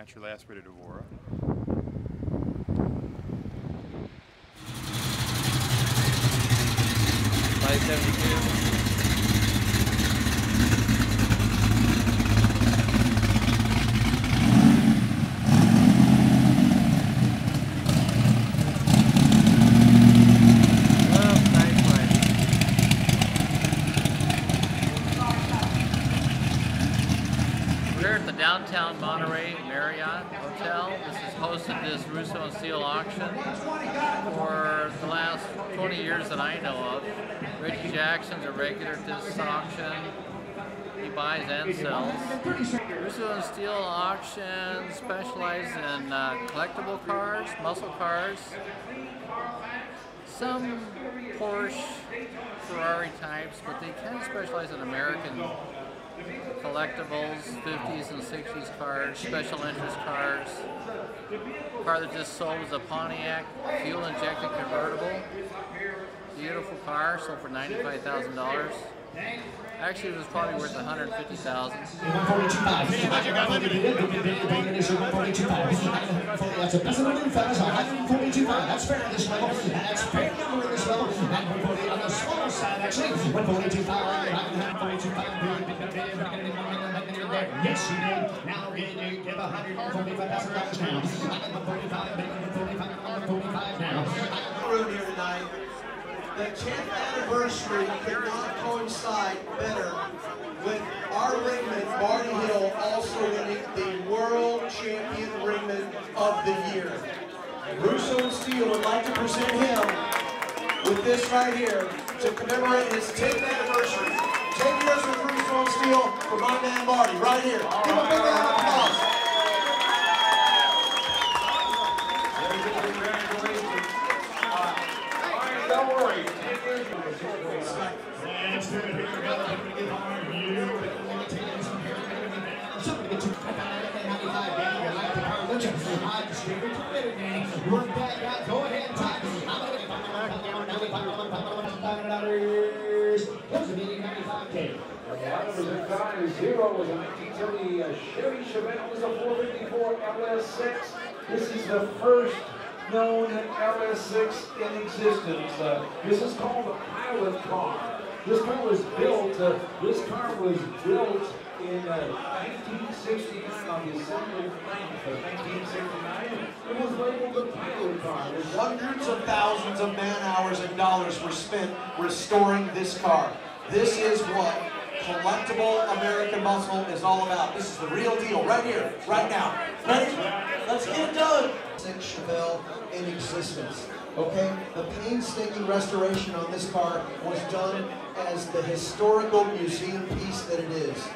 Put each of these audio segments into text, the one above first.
naturally aspirated Evora. 572. Downtown Monterey Marriott Hotel. This has hosted this Russo and Steele auction for the last 20 years that I know of. Richie Jackson's a regular at this auction. He buys and sells. Russo and Steele auction specializes in collectible cars, muscle cars, some Porsche, Ferrari types, but they kind of specialize in American collectibles, 50s and 60s cars, special interest cars. The car that just sold was a Pontiac fuel injected convertible. Beautiful car, sold for $95,000. Actually, it was probably worth $150,000. 142.5. That's a best of the new fellas. 142.5. That's fair at this level. That's fair number in this level. And 148 on the smaller side, actually. 142.5. Yes, you did. Now we do give $145,000 now. 145 now. Room here tonight. The 10th anniversary could not coincide better with our ringman, Marty Hill, also winning the World Champion Ringman of the Year. Russo and Steele would like to present him with this right here to commemorate his 10th anniversary. 10 years with Russo and Steele for my man Marty, right here. Give him a big round of applause. Don't worry. Work that out. Go ahead and talk. Zero was a 1970 Chevy Chevelle. Was a 454 LS6. This is the first known LS6 in existence. This is called a pilot car. This car was built. In 1969 on December 9th of 1969. It was labeled a pilot car. Hundreds of thousands of man-hours and dollars were spent restoring this car. This is what collectible American muscle is all about. This is the real deal right here, right now. Ready? Let's get it done. Chevelle in existence. Okay, the painstaking restoration on this car was done as the historical museum piece that it is.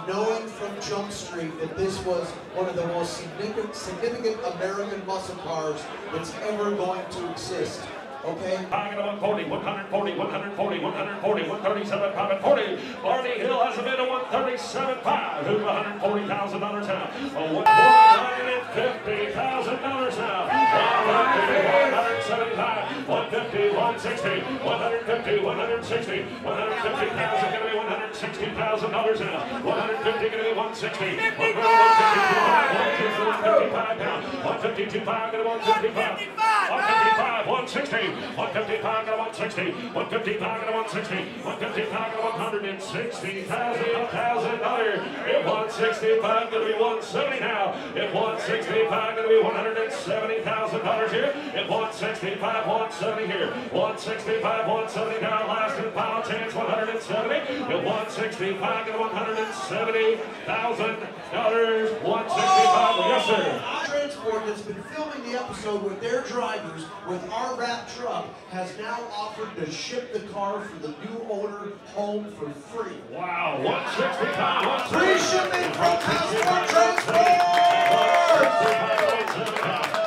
Knowing from Jump Street that this was one of the most significant American muscle cars that's ever going to exist. Okay? 140, 140, 140, 140, 137, 140. Marty Hill has a bid of 137.5. Who's $140,000 now? $150,000 now. 175, 150, 160, 150, 160, 150,000 going to be $160,000 now. 150 going to be 160. 155 now. 152.5 going to 155. 155, 160. 155 to 160, 155 to 160, 155 to $160,000. At 165 going to be 170 now. At 165 going to be $170,000 here. At 165, 170 here. 165, 170 now. Last and final chance, 170. At 165 going to $170,000. 165, yes sir. Transport that's been filming the episode with their drivers with our wrap truck has now offered to ship the car for the new owner home for free. Wow, 165, free shipping from Passport Transport!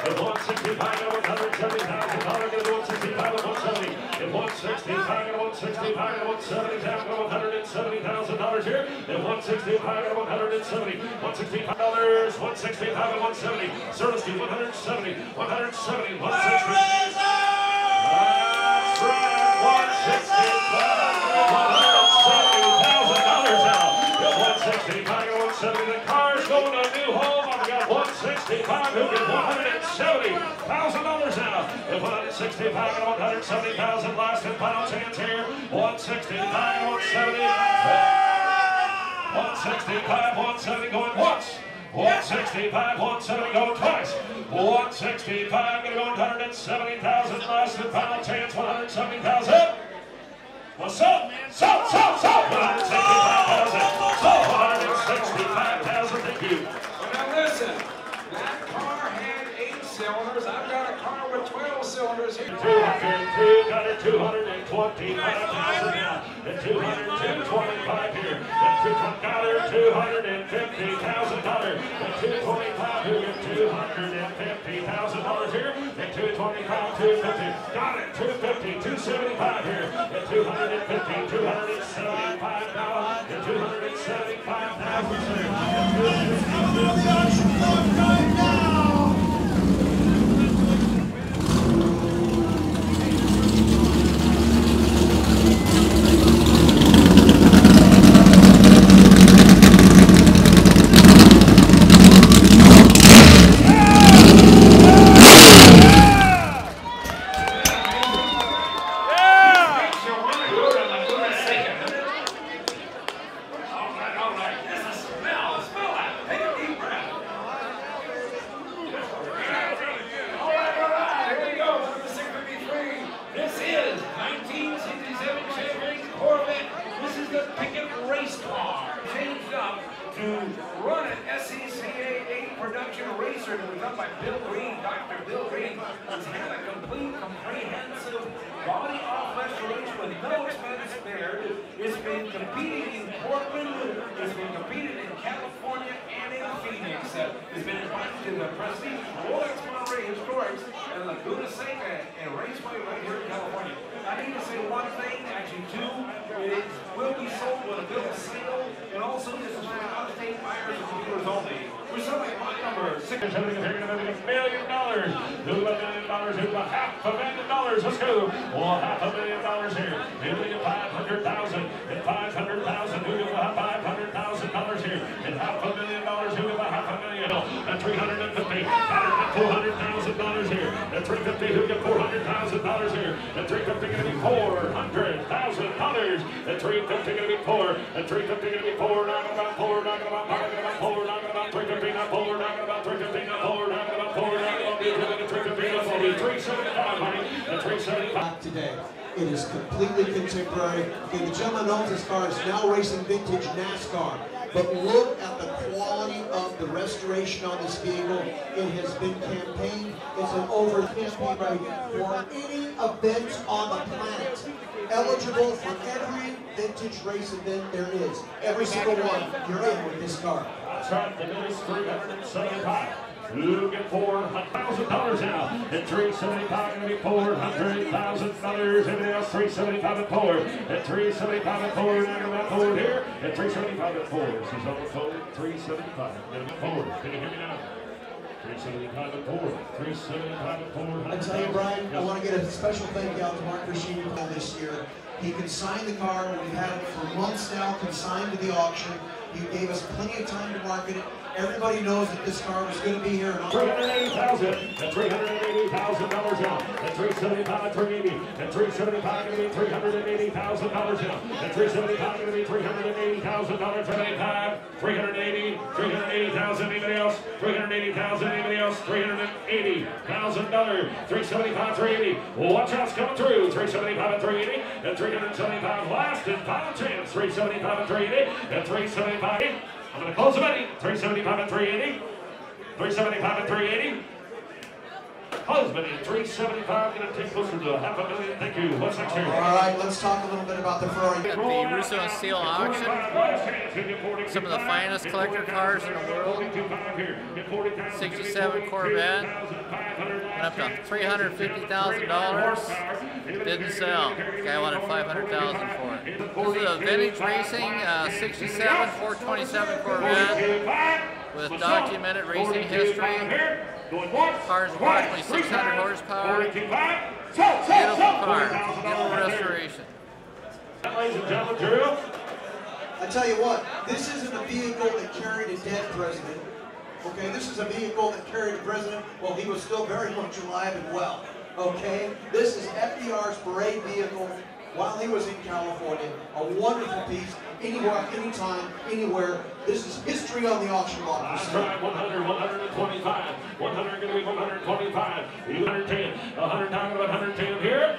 At 165 to $170,000, going to 165 to 170. At 165 to 165 to 170, down to $170,000 here. At 165 to 170, $165, 165 to 170. Service to 170, 170, 160. That's right, 165, $170,000 now. At 165 to 170, the car's going to a new home. I've got 160. $165, who gets $170,000 now. At 165 and 170,000, last and final chance here. 165 and 170. 165, 170 going once. 165, 170 going twice. 165 going to go 170,000, last and final chance. 170,000. What's up? So, 165,000. So, 165,000. Thank you. Now listen, that car had 8 cylinders. I've got a car with 12 cylinders here. 202, got it 225,000 now. And 225 here. And 220, got her $250,000. And 225, who get $250,000 here. And 225, 250. Got it 250, 275 here. And 250, 275 now. And 275,000 here. It's been competing in Portland, it's been competing in California and in Phoenix. It's been invited to the Prestige Royce Monterey Historics and Laguna Seca and Raceway right here in California. I need to say one thing, actually two. It will be sold with a bill of sale, and also this is for out-of-state buyers and dealers only. We're selling lot number 6. $1 million. Who $1 million? Who $500,000? Let's go. Well, $500,000 here. $1,500,000 and $500,000. Who give $500,000 here? And $500,000. Who give $500,000? And $350,000. $400,000 here. And $350,000. Who give $400,000 here? And $350,000 going to be $400,000. And $350,000 going to be $4. And $350,000 going to be $4. Knocking about $4. Knocking about $4. Knocking about $350,000. Not $4. Knocking about $350,000. Not $4. Knocking about $4. Knocking about $350,000. $375, honey. And $375 today. It is completely contemporary. Okay, the gentleman owns this car is now racing vintage NASCAR. But look at the quality of the restoration on this vehicle. It has been campaigned. It's an over campaign right for any event on the planet. Eligible for every vintage race event there is. Every single one, you're in with this car. That's right, the biggest $375. You get $400,000 now. And $375 going to be $400,000. Everything else $375 and $4. And $375 and $4. Now about $4 here. And $375 and $4. This is on the phone. $375 and $4. Can you hear me now? $375 and $4. $375 and $4. I tell you, Brian, I want to get a special thank you out to Mark Rashid this year. He consigned the car. We've had it for months now, consigned to the auction. He gave us plenty of time to market it. Everybody knows that this car was going to be here. $380,000 and $380,000 now. And $375 and $380. And $375 going to be $380,000 now. And $375 going to be $380,000. $380,000. Anybody else? $380,000. Anybody else? $380,000. $375, $380. Watch out, it's coming through. $375 and $380. And $375 last and final chance. $375 and $380. And $375. I'm going to close the money. $375 and $380. $375 and $380. Close money. $375. Going to take closer to $500,000. Thank you. What's next here? All right, let's talk a little bit about the Ferrari. At the Russo and Steele auction, some of the finest collector cars in the world. 67 Corvette, went up to $350,000. Didn't sell. The guy wanted $500,000 for it. This is a vintage racing 67 427 Corvette with documented racing history. Car's approximately 600 horsepower. Beautiful car. Beautiful restoration. Ladies and gentlemen, Drew. I tell you what, this isn't a vehicle that carried a dead president Okay, this is a vehicle that carried the president while he was still very much alive and well. Okay, this is FDR's parade vehicle while he was in California. A wonderful piece, anywhere, anytime, anywhere. This is history on the auction block. That's right, 100, 125, 100 going to be 125, 110, 100 down to 110 here,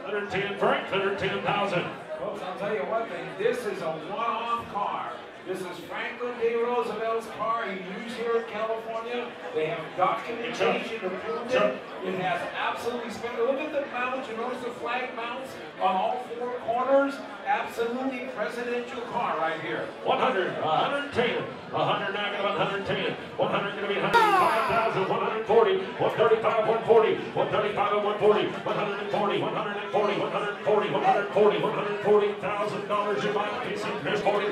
110 Frank, 110,000. Folks, I'll tell you one thing, this is a one-off car. This is Franklin D. Roosevelt's car he used here in California. They have documentation to prove it. It has absolutely splendid. Look at the mounts. You notice the flag mounts on all four corners. Absolutely presidential car right here. 100, 110, 100 now going to 110, 100 going to be 105,000, 140, 135, 140, 135 and 140, 140, 140, 140, 140, $140,000 you buy a piece of. Here's $40,000.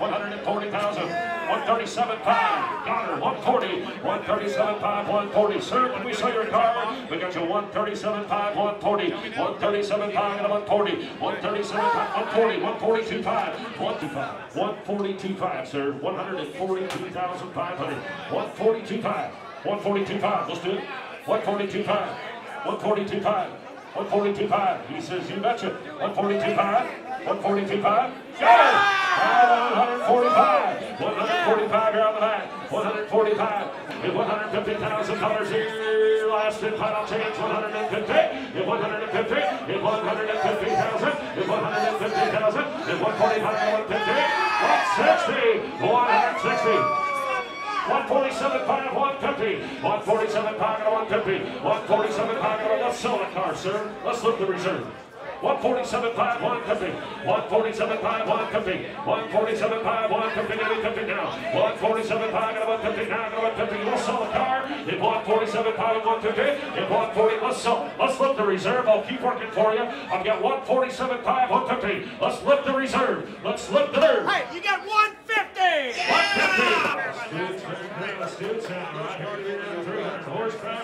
140,000, 137.5, got her, 140, 137.5, 140. Sir, when we sell your car, we got you 137.5, 140, 137.5 and a 140, 137.5, 140, 142.5, 125, 142.5, sir, 142,500, 142.5, 142.5. Let's do it. 142.5, 142.5. 142.5. He says, you betcha. 142.5. 142.5. Got it! 145. 145 here on the back. 145. With $150,000 here. Last and final change. 150. With 150. With 150,000. With 150,000. With 145. 150. 160. 160. 147.5, 150, 147.5 and 150, 147.5. Let's sell the car, sir. Let's look the reserve. 147.5, 150, 147.5, 150, 147.5, 150, 150 now, 147.5 and 150 now, 150. Let's sell the car. At 147.5 and 150, at 140. Let's sell. Let's lift the reserve. I'll keep working for you. I've got 147.5, 150. Let's lift the reserve. Let's lift the reserve. Hey, you got 150. 150. Let's do it. Right here, 300 horsepower.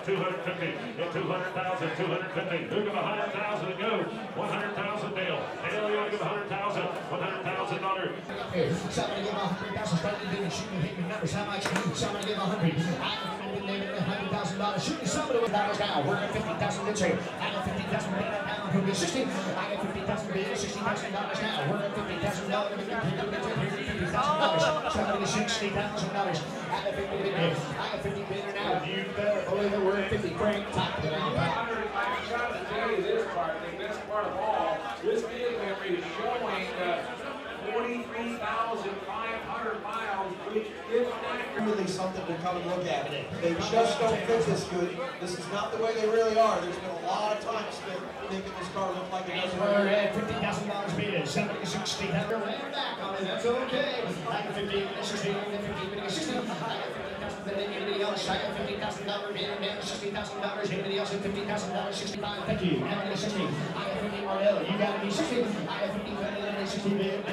250, 200,000, 250. Who give 100,000 to go? 100,000, Dale. Dale, you want to give 100,000? $100,000. Somebody give 100,000. Starting to do shooting, hit your numbers. How much? Somebody give 100. I've been naming $100,000. Shooting somebody with dollars now. We're at 50,000 this year. I got 50,000 now. Who gets 60? I got 50,000 bid, $60,000 now. We're at $50,000. Somebody gets $60,000. I got 50 bidder now. You better believe it. We're at 50 grand. Top it out. I'm trying to tell you this part, the best part of all, this vehicle is showing 43,500 miles, which is Really something to come and look at. They just don't fit this good. This is not the way they really are. There's been a lot of time spent making this car look like it does. We're at $50,000 bid. Somebody gets 60. We're back on it. That's okay. I got 50, 60, 50, 60. I got 50,000. Anybody else? I got $50,000 bid. $60,000. Anybody else at $50,000? 65. Thank you. Now I got 60. I got 50 Marnell. You got to be 60. I got 50. 60 bid.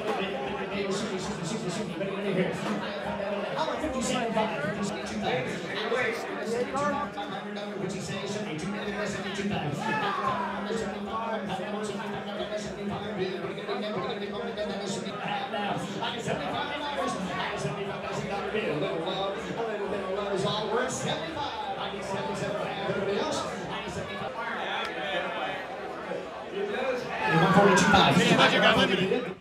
60, 60, 60. Ready to hear. How about 57? 52. What'd you say? 72. 72. $75,000 bid. A little love is all worth 75. I get 77. Everybody else? I get 75. It does have 142.5.